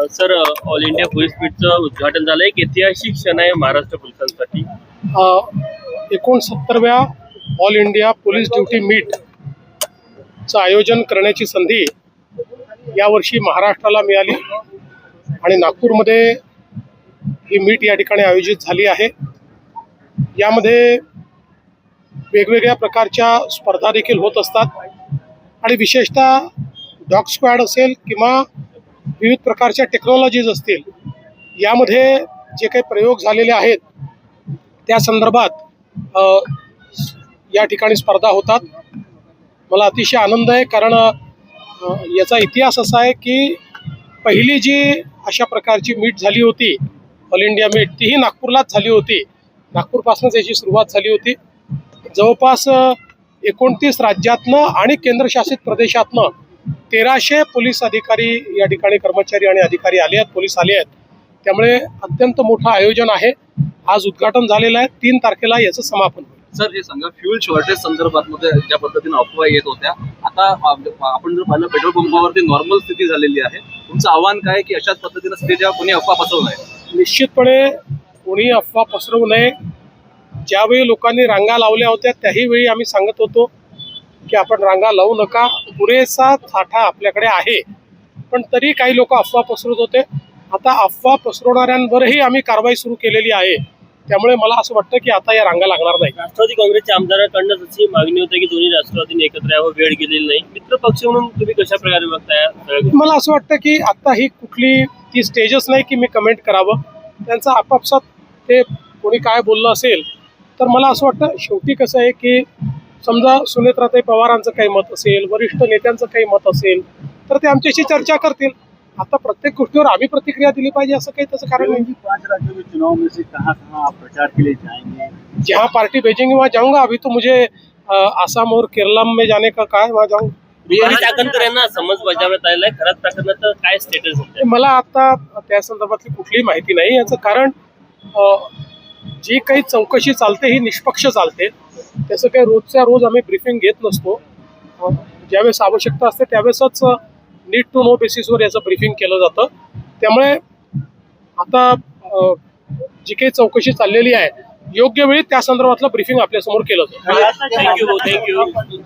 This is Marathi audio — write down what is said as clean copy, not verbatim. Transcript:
सर, ऑल इंडिया पोलीस मीटचं उद्घाटन झालं. एक ऐतिहासिक क्षण आहे महाराष्ट्र पोलिसांसाठी. 69व्या ऑल इंडिया पोलीस ड्युटी मीटचं आयोजन करण्याची संधी यावर्षी महाराष्ट्राला मिळाली आणि नागपूरमध्ये ही मीट या ठिकाणी आयोजित झाली आहे. यामध्ये वेगवेगळ्या प्रकारच्या स्पर्धा देखील होत असतात आणि विशेषतः डॉग स्क्वॅड असेल किंवा विविध प्रकारच्या टेक्नॉलॉजीज असतील, यामध्ये जे काही प्रयोग झालेले आहेत त्या संदर्भात या ठिकाणी स्पर्धा होतात. मला अतिशय आनंद आहे, कारण याचा इतिहास असा आहे की पहिली जी अशा प्रकारची मीट झाली होती, ऑल इंडिया मीट, तीही नागपूरलाच झाली होती. नागपूरपासूनच याची सुरुवात झाली होती. जवळपास 29 राज्यातनं आणि केंद्रशासित प्रदेशातनं 1300 पोलीस अधिकारी या ठिकाणी, कर्मचारी आणि अधिकारी आले आहेत, पोलीस आले आहेत. त्यामुळे अत्यंत मोठं आयोजन आहे. आज उद्घाटन झालेलं आहे. 3 तारखेला याचं समापन होईल. सर, हे सांगा, फ्युल शॉर्टेज संदर्भात मध्ये ज्या पद्धतीने अफवा येत होत्या, आता आपण जर पाहिलं पेट्रोल पंपावरती नॉर्मल स्थिती झालेली आहे. तुमचं आव्हान काय की अशाच पद्धतीने स्थितीच्या कोणी अफवा पसरवू नये? निश्चितपणे कोणी अफवा पसरवू नये. ज्यावेळी लोकांनी रांगा लावल्या होत्या त्याही वेळी आम्ही सांगत होतो की आपण रांगा लावू नका, पुरेसा साठा आपल्याकडे आहे. पण तरी काही लोक अफवा पसरवत होते. आता अफवा पसरवणाऱ्यांवरही आम्ही कारवाई सुरू केलेली आहे. त्यामुळे मला असं वाटतं की आता या रांगा लागणार नाही. राष्ट्रवादी काँग्रेसच्या आमदारांकडून अशी मागणी होती की दोन्ही राष्ट्रवादींनी एकत्र यावं, वेळ गेलेली नाही. मित्र पक्ष म्हणून तुम्ही कशा प्रकारे बघताय? मला असं वाटतं की आता ही कुठली ती स्टेजच नाही की मी कमेंट करावं. त्यांचा आपापसात ते कोणी काय बोललं असेल तर मला असं वाटतं, शेवटी कसं आहे की समजा सुनेत्राताई पवारांचं काही मत असेल, वरिष्ठ नेत्यांचं काही मत असेल तर ते आमच्याशी चर्चा करतील. आता प्रत्येक गोष्टीवर आम्ही प्रतिक्रिया दिली पाहिजे असं काही त्याचं कारण नाही. 5 राज्यों के चुनाव में से कहाँ आप प्रचार के लिए जाएंगे? जहाँ पार्टी भेजेंगे वहाँ जाऊंगा. अभी तो मुझे आसाम और केरला में जाने का काय, वहाँ जाऊंगा. दुपारी चाकणकर यांना समज बजावण्यात आलेला आहे. खऱ्याच प्रकरणाचं काय स्टेटस आहे? मला आता त्या संदर्भातली कुठलीही माहिती नाही. याचं कारण जी काही चौकशी चालते ही निष्पक्ष चालते. त्याचं काही रोजच्या रोज आम्ही ब्रीफिंग घेत नसतो. ज्यावेळेस आवश्यकता असते त्यावेळेसच नीड टू नो बेसिसवर याचं ब्रीफिंग केलं जातं. त्यामुळे आता जी काही चौकशी चाललेली आहे योग्य वेळी त्या संदर्भातलं ब्रीफिंग आपल्यासमोर केलं जातं. थँक्यू.